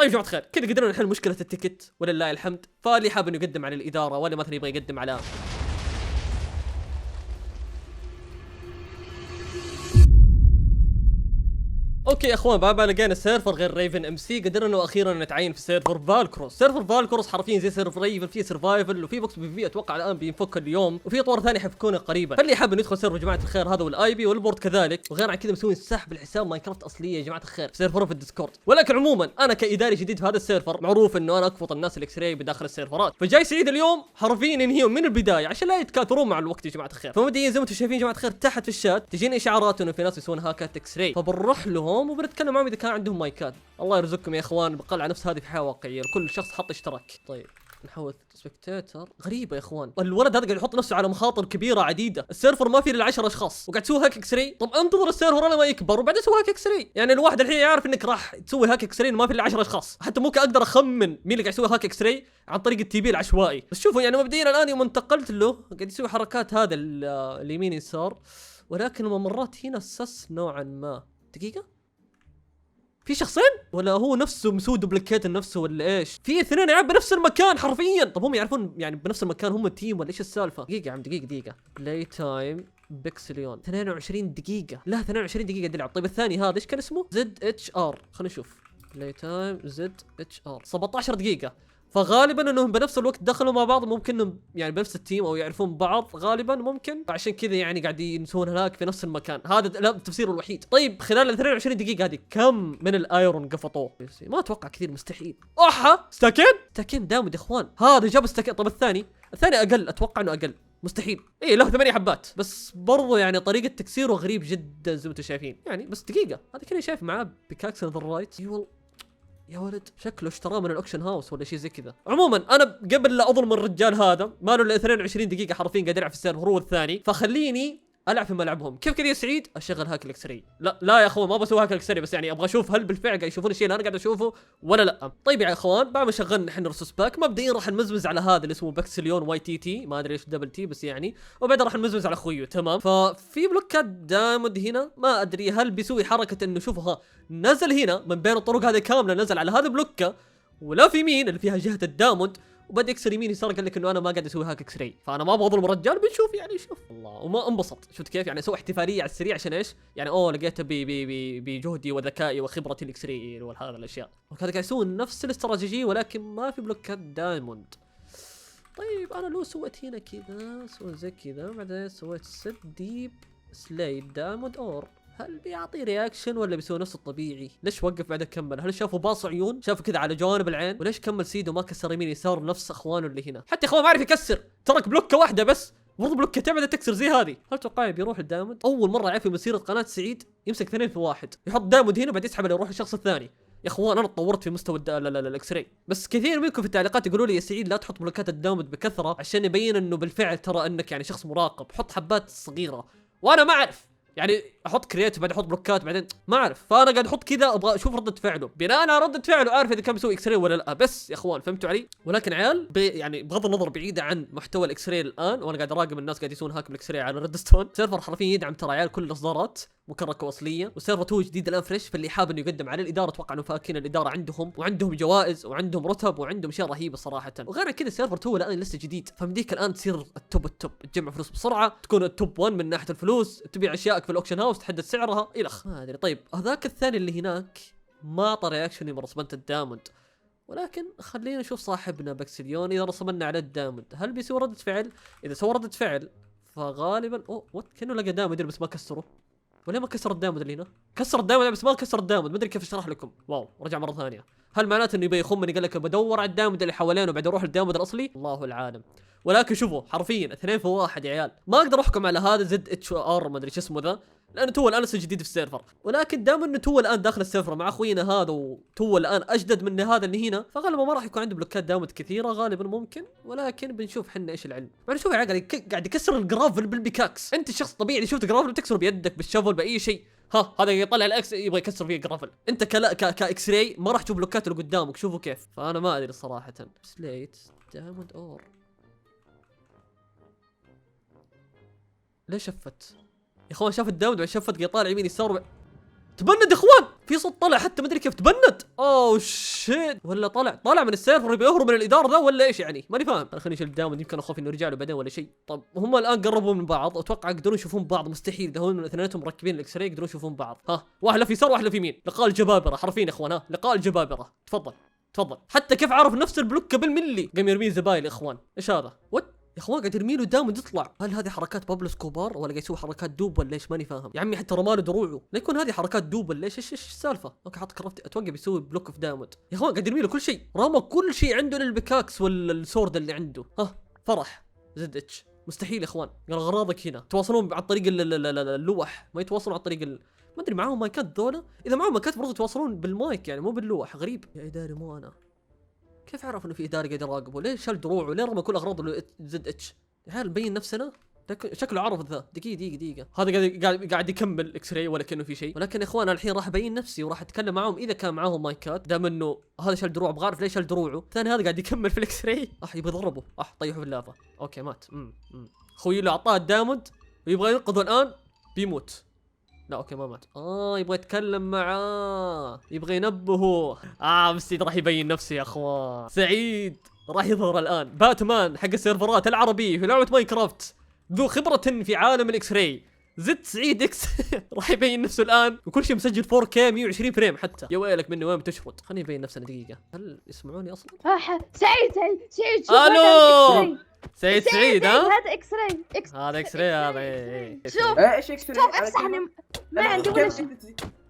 طيب يا جماعه الخير، كذا قدرنا نحل مشكله التيكت ولله الحمد. فاللي حاب انه يقدم على الاداره ولا مثلا يبغى يقدم على اوكي يا اخوان، بعد ما لقينا سيرفر غير ريفن ام سي قدرنا انه اخيرا نتعين في سيرفر فالكروس. سيرفر فالكروس حرفيا زي سيرفر ريفن، فيه سرفايفل وفي بوكس بي في اتوقع الان بينفك اليوم، وفي اطوار ثانيه حيفكونه قريبا. فاللي حاب انه يدخل سيرفر جماعه الخير هذا والاي بي والبورد كذلك، وغير عن كذا مسوين سحب الحساب ماينكرافت اصليه يا جماعه الخير في سيرفر في الديسكورد. ولكن عموما انا كاداري جديد في هذا السيرفر معروف انه انا اكفط الناس الاكس راي بداخل السيرفرات، فجاي سعيد اليوم حرفيا انهيهم من البدايه عشان لا يتكاثرون مع الوقت يا جماعه الخير. فمبدئيا زي ما انتم شايفين يا جماعه الخير تحت في الشات تجينا اشعارات انه في ناس يسوون هاكات اكس راي، فبنروح لهم وبنتكلم معهم اذا كان عندهم مايكات. الله يرزقكم يا اخوان بقلع نفس هذه في حياه واقعيه، كل شخص حط اشتراك. طيب نحول سبكتاتر. غريبه يا اخوان، الولد هذا قاعد يحط نفسه على مخاطر كبيره عديده. السيرفر ما فيه الا 10 اشخاص وقاعد تسوي هاك اكس راي. طب انتظر السيرفر لما يكبر وبعدين سوي هاك اكس راي. يعني الواحد الحين يعرف انك راح تسوي هاك اكس راي ما في الا 10 اشخاص، حتى ممكن اقدر اخمن مين اللي قاعد يسوي هاك اكس راي عن طريق التي بي العشوائي. بس شوفوا يعني مبدئيا الان يوم انتقلت له قاعد يسوي حركات هذا اليمين يسار، ولكن الممرات هنا سس نوعا ما. دقيقه، في شخصين ولا هو نفسه مسوي دوبليكيت لنفسه ولا ايش؟ في اثنين يلعب بنفس المكان حرفيا. طب هم يعرفون يعني بنفس المكان هم تيم ولا ايش السالفه؟ دقيقه يا عم، دقيقه بلاي تايم بيكسليون 22 دقيقه. لا 22 دقيقه تلعب. طيب الثاني هذا ايش كان اسمه؟ زد اتش ار. خلينا نشوف بلاي تايم زد اتش ار 17 دقيقه. فغالبا انهم بنفس الوقت دخلوا مع بعض، ممكن انهم يعني بنفس التيم او يعرفون بعض غالبا ممكن، عشان كذا يعني قاعدين يسوون هناك في نفس المكان. هذا لا التفسير الوحيد. طيب خلال ال 22 دقيقه هذه كم من الايرون قفطوه؟ ما اتوقع كثير، مستحيل. احا ستاكين دامد يا اخوان. هذا جاب ستاكين. طب الثاني اقل، اتوقع انه اقل. مستحيل. ايه له 8 حبات بس برضو يعني طريقه تكسيره غريب جدا زي ما انتم شايفين يعني. بس دقيقه، هذا كذا شايف معاه بيكاكس ذا رايت. يا ولد شكله اشتراه من الاوكشن هاوس ولا شيء زي كذا. عموما انا قبل لا اظلم الرجال هذا ما له الا 22 دقيقه حرفيا قاعد يلعب في السيرفر هو الثاني، فخليني العب في ملعبهم. كيف كذا يا سعيد؟ اشغل هاك الاكسري. لا يا اخوان ما بسوي هاك الاكسري، بس يعني ابغى اشوف هل بالفعل قاعد يشوفون الشيء اللي انا قاعد اشوفه ولا لا. طيب يا اخوان بعد ما شغلنا احنا رسوس باك مبدئيا راح نمزمز على هذا اللي اسمه بكسليون واي تي تي، ما ادري ايش دبل تي بس يعني، وبعدين راح نمزمز على اخويه. تمام. ففي بلوكات دامد هنا ما ادري هل بيسوي حركه انه شوفوا ها نزل هنا من بين الطرق هذه كامله، نزل على هذا بلوكه ولا في يمين اللي فيها جهه الدامود وبدا يكسر يمين يسار، قال لك انه انا ما قاعد اسوي هاك اكس راي. فانا ما ابغى اظلم الرجال، بنشوف يعني. شوف الله وما انبسط. شفت كيف يعني اسوي احتفاليه على السريع عشان ايش يعني؟ لقيته بجهدي وذكائي وخبرتي الاكس راي وهذا الاشياء. وكذا قاعد يسوون نفس الاستراتيجيه ولكن ما في بلوكات دايموند. طيب انا لو سويت هنا كذا، سويت زي كذا بعدين سويت ست ديب سلايد دايموند اور، هل بيعطي رياكشن ولا بيسوي نفس الطبيعي؟ ليش وقف بعدين كمل؟ هل شافوا باص عيون؟ شافوا كذا على جوانب العين؟ وليش كمل سيدو ما كسر يمين يسار نفس اخوانه اللي هنا؟ حتى اخوان ما عرف يكسر، ترك بلوكه واحده بس، برضو بلوكتين بعدين تكسر زي هذه. هل توقع بيروح الدامود؟ اول مره اعرف في مسيره قناه سعيد يمسك اثنين في واحد، يحط دامود هنا بعدين يسحب يروح الشخص الثاني. يا اخوان انا تطورت في مستوى الاكس راي، بس كثير منكم في التعليقات يقولوا لي يا سعيد لا تحط بلوكات الدامود بكثره عشان يبين انه بالفعل ترى انك يعني شخص مراقب، حط حبات صغيره. وانا ما اعرف يعني احط كرييت بعدين احط بلوكات بعدين ما اعرف، فانا قاعد احط كذا ابغى اشوف رده فعله، بناء على رده فعله اعرف اذا كان بيسوي اكس راي ولا لا. بس يا اخوان فهمتوا علي؟ ولكن عيال يعني بغض النظر بعيده عن محتوى الاكس راي الان، وانا قاعد اراقب الناس قاعد يسوون هاك بالاكس راي على ريدستون. سيرفر حرفيا يدعم ترى عيال كل الاصدارات مكركه واصليه، والسيرفر تو جديد الان فريش، فاللي حاب انه يقدم على الاداره اتوقع انه فاكين الاداره وعندهم جوائز وعندهم رتب وعندهم اشياء رهيبه صراحه. وغير كذا سيرفر تو الان لسه جديد، فمديك الان تصير التوب تجمع فلوس بسرعه، تكون التوب 1 من ناحيه الفلوس، تبيع اشيائك في الاوكشن هاوس تحدد سعرها الخ ما ادري. طيب هذاك الثاني اللي هناك ما اعطى رياكشن يوم رسمت الدامود، ولكن خلينا نشوف صاحبنا بكسليون اذا رسمنا على الدامود هل بيسوي رده فعل. اذا سوى رده فعل فغالبا كانه لقى دامود بس ما كسره. ولا ما كسر الدامود اللي هنا؟ كسر الدامود بس ما كسر الدامود، ما ادري كيف اشرح لكم. واو رجع مره ثانيه. هل معناته انه يبي يخمني قال لك بدور على الدامود اللي حوالينه وبعد اروح الدامود الاصلي؟ الله العالم. ولكن شوفوا حرفيا اثنين في واحد يا عيال. ما اقدر احكم على هذا زد اتش ار ما ادري شو اسمه ذا لانه تو الان لسه جديد في السيرفر، ولكن دام انه تو الان داخل السيرفر مع اخوينا هذا وتو الان اجدد من هذا اللي هنا، فغالبا ما راح يكون عنده بلوكات دامود كثيره غالبا ممكن، ولكن بنشوف حنا ايش العلم. بعد شوف يا قاعد يكسر الجرافل بالبيكاكس. انت شخص طبيعي اللي شفت جرافل تكسر بيدك بالشفل باي شيء، هذا يطلع الاكس يبغى يكسر فيه جرافل. انت كاكس راي ما راح تشوف بلوكات اللي قدامك، شوفوا كيف. فانا ما ادري صراحه. سليت دامود اور ليش شفت يا اخوان؟ شاف الدامود وشفت قاعد طالع يمين يسار تبند يا اخوان، في صوت طلع حتى ما ادري كيف تبند. اوه شيت، ولا طلع من السيرفر يبي يهرب من الاداره ذا ولا ايش يعني؟ ماني فاهم. خليني اشيل دايموند، يمكن اخاف انه يرجع له بعدين ولا شيء. طب هم الان قربوا من بعض، اتوقع يقدرون يشوفون بعض مستحيل، اذا هم اثنيناتهم مركبين الاكس راي يقدرون يشوفون بعض. ها واحد في يسار واحد في يمين، لقاء الجبابره حرفيا يا اخوان. ها لقاء الجبابره، تفضل. حتى كيف عرف نفس البلوك قبل ملي، قام يرمي زبايل يا اخوان. ايش هذا؟ وات يا اخوان قاعد يرمي له دايموند يطلع. هل هذه حركات بابلو سكوبار ولا قاعد يسوي حركات دوب ولا ايش؟ ماني فاهم يا عمي. حتى رماله دروعه، لا يكون هذه حركات دوب ولا ايش السالفه؟ اوكي حط كرافت، اتوقع بيسوي بلوك اوف دايموند يا اخوان. قاعد يرمي له كل شيء، رمى كل شيء عنده للبكاكس والسورد اللي عنده. ها فرح زد اتش مستحيل يا اخوان. قال اغراضك هنا تواصلون عن طريق اللوح، ما يتواصلون عن طريق ما ادري معاهم مايكات ذولا. اذا معاهم مايكات برضو يتواصلون بالمايك يعني مو باللوح. غريب يا اداري مو انا. كيف عرف انه في اداري قاعد يراقبه؟ ليش شال دروعه؟ ليه رمى كل اغراضه زد اتش؟ يا عيال نبين نفسنا. شكله عرف ذا. دقيقة هذا قاعد يكمل اكس راي ولا كانه في شيء. ولكن يا اخوان الحين راح ابين نفسي وراح اتكلم معاهم اذا كان معاهم مايكات. دام انه هذا شال دروعه ابغى اعرف ليش شال دروعه. ثاني هذا قاعد يكمل في الاكس راي. يبغى يضربه. طيحه في اللافا. اوكي مات. خوي له اعطاه الدايموند ويبغى ينقذه الان بيموت. لا اوكي ما مات. يبغى يتكلم معاه، يبغى ينبهه. بس راح يبين نفسه يا اخوان. سعيد راح يظهر الان، باتمان حق السيرفرات العربية في لعبة ماينكرافت، ذو خبرة في عالم الاكس راي، زد سعيد اكس. راح يبين نفسه الان وكل شيء مسجل 4K 120 فريم حتى. يا ويلك مني وين بتشفط. خليني يبين نفسنا دقيقة. هل يسمعوني اصلا؟ سعيد الو سعيد ها؟ هذا اكس راي. هذا اكس راي هذا. شوف ايش اكس راي؟ شوف افسحني، ما عندي ولا شيء.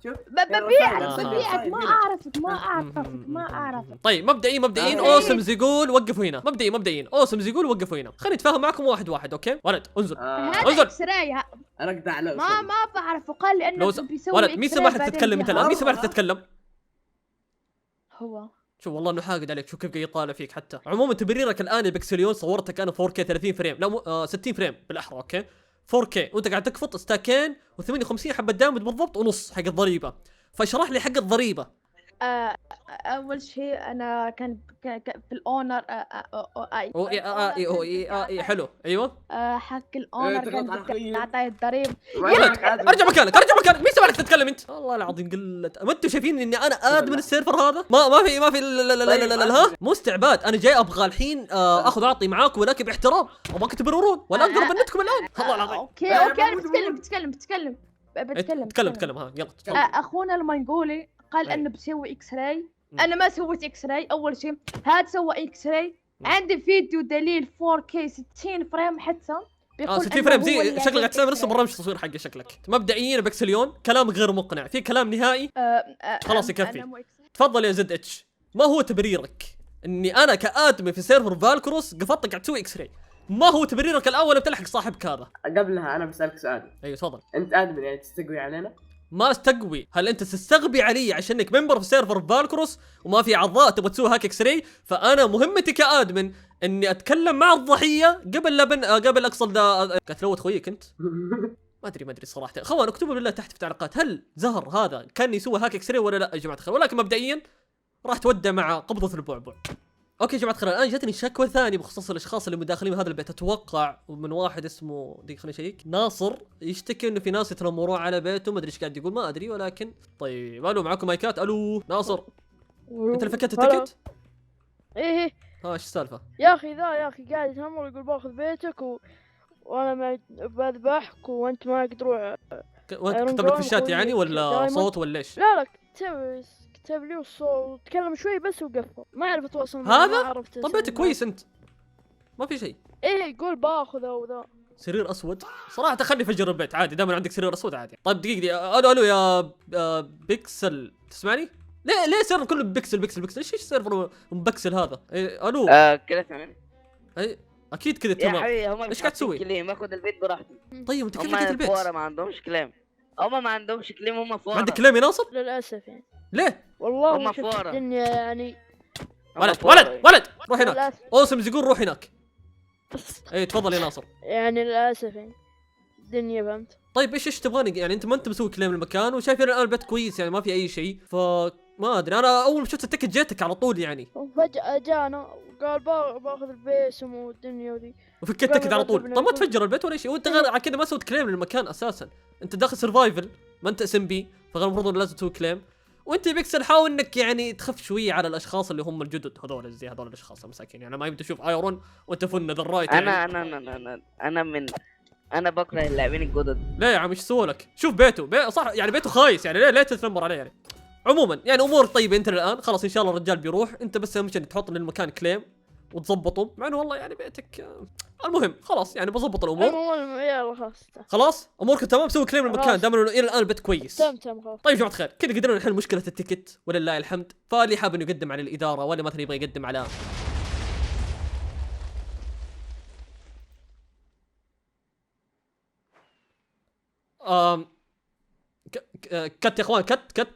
شوف ببيعك ما اعرفك. طيب مبدئيا اوسمز يقول وقفوا هنا. مبدئيا اوسمز يقول وقفوا هنا. خليني اتفاهم معكم واحد اوكي؟ ولد انزل. هذا اكس راي انا اقطع له. ما بعرف. وقال لي انه بيسوي ولد مين سمح لك تتكلم انت الان؟ مين سمح لك تتكلم؟ هو شوف والله انه حاقد عليك. شوف كيف قاعد يطالع فيك. حتى عموما تبريرك الان البكسليون صورتك انا 4K 30 فريم، لا 60 فريم بالاحرى. اوكي 4K وانت قاعد تكفط ستاكين و58 حبه دامج بالضبط ونص حق الضريبه. فاشرح لي حق الضريبه. اول شيء انا كان في الاونر حلو ايوه. حق الاونر كان اعطاني الضريب. ارجع مكانك مين سمح لك تتكلم انت؟ والله العظيم قله. ما انتم شايفين اني انا ادمن السيرفر هذا؟ ما في لا ها مو استعباد. انا جاي ابغى الحين اخذ اعطي معاكم ولكن باحترام. ابغاك تبررون ولا اقدر ابندكم الان. الله العظيم. اوكي انا بتكلم. ها يلا اخونا المنقولي قال انه بسوي اكس راي. انا ما سويت اكس راي. اول شيء هذا سوى اكس راي. عندي فيديو دليل 4K 60 فريم حتى. 60 فريم زي شكلك قاعد تسوي نفس برنامج التصوير حقه شكلك. مبدئيا بكسليون كلامك غير مقنع. في كلام نهائي؟ خلاص يكفي. تفضل يا زد اتش. ما هو تبريرك اني انا كادمن في سيرفر فالكروس قفطتك قاعد تسوي اكس راي؟ ما هو تبريرك الاول بتلحق صاحبك هذا؟ قبلها انا بسالك سؤال. ايوه تفضل. انت ادمن يعني تستقوي علينا؟ ما استقوي. هل انت تستغبي علي عشانك ممبر في سيرفر فالكروس وما في اعضاء تبغى تسوي هاك اكس راي؟ فانا مهمتي كادمن اني اتكلم مع الضحيه قبل اقصد قتلوت خويك انت. ما ادري صراحه. اخوان اكتبوا بالله تحت في التعليقات هل زهر هذا كان يسوي هاك اكس راي ولا لا يا جماعه الخير. ولكن مبدئيا راح تودع مع قبضه البعبع. اوكي يا جماعه الخير الان جاتني شكوى ثانيه بخصوص الاشخاص اللي مداخلين بهذا البيت. اتوقع من واحد اسمه دقيقه خليني اشيك ناصر يشتكي انه في ناس يتنمرون على بيته. ما ادري ايش قاعد يقول ما ادري. ولكن طيب الو معكم مايكات. الو ناصر انت اللي فكيت التكت؟ ايه ايش السالفه يا اخي قاعد يتنمر يقول باخذ بيتك وانا ما بذبحك وانت ما تروح. كتب لك في الشات يعني ولا صوت ولا ايش؟ لا كتب لي الصوت وتكلم شوي بس وقفل. ما اعرف اتواصل معه. هذا طب بيتك كويس انت ما في شيء. ايه يقول باخذه وذا. سرير اسود صراحه خلي فجر البيت عادي دائما عندك سرير اسود عادي. طيب دقيقه الو يا بيكسل تسمعني؟ ليه سيرفر كله بيكسل ايش سيرفر مبكسل هذا؟ الو كذا تمام. اي اكيد كذا تمام. يا حبيبي هم ايش قاعد تسوي؟ كليم اخذ البيت براحتي. طيب انت كيف لقيت البيت؟ هم ما عندهمش كلام. هم ما عندهمش كلام. هم فورا. عندك كلام يا ناصر؟ للاسف يعني. ليه؟ والله هم فورا الدنيا يعني. ولد روح هناك. اوسمز يقول روح هناك. اي تفضل يا ناصر. يعني للاسف يعني الدنيا فهمت. طيب ايش تبغاني يعني؟ انت ما انت مسوي كلام المكان وشايفين الان البيت كويس يعني ما في اي شيء. ما ادري انا اول ما شفت التكت جيتك على طول يعني. وفجأة جانا وقال باخذ البيسم والدنيا وذي وفكيت التكت على طول. طب ما تفجر البيت ولا شيء وانت غير على كذا ما سويت كلام للمكان اساسا. انت داخل سرفايفل ما انت اس ام بي فغير المفروض انه لازم تسوي كليم. وانت بيكسل حاول انك يعني تخف شويه على الاشخاص اللي هم الجدد هذول، زي هذول الاشخاص المساكين، يعني ما يبدا تشوف ايرون وانت فن ذا الرايت يعني. انا بكره اللاعبين الجدد. ليه يا عم ايش سوى لك؟ شوف بيته صح يعني بيته خايس يعني، ليه تتنمر عليه يعني؟ عموما يعني امور طيبه انت الان خلاص ان شاء الله الرجال بيروح، انت بس اهم شيء تحط للمكان كليم وتظبطه، مع انه والله يعني بيتك المهم خلاص يعني بظبط الامور. يلا خلاص. خلاص امورك تمام، سوي كليم للمكان خلاص. دام انه الى الان البيت كويس. تم خلاص. طيب يا جماعه الخير كذا قدرنا نحل مشكله التيكت ولله الحمد. فاللي حاب انه يقدم على الاداره ولا مثلا يبغى يقدم على كت يا اخوان كت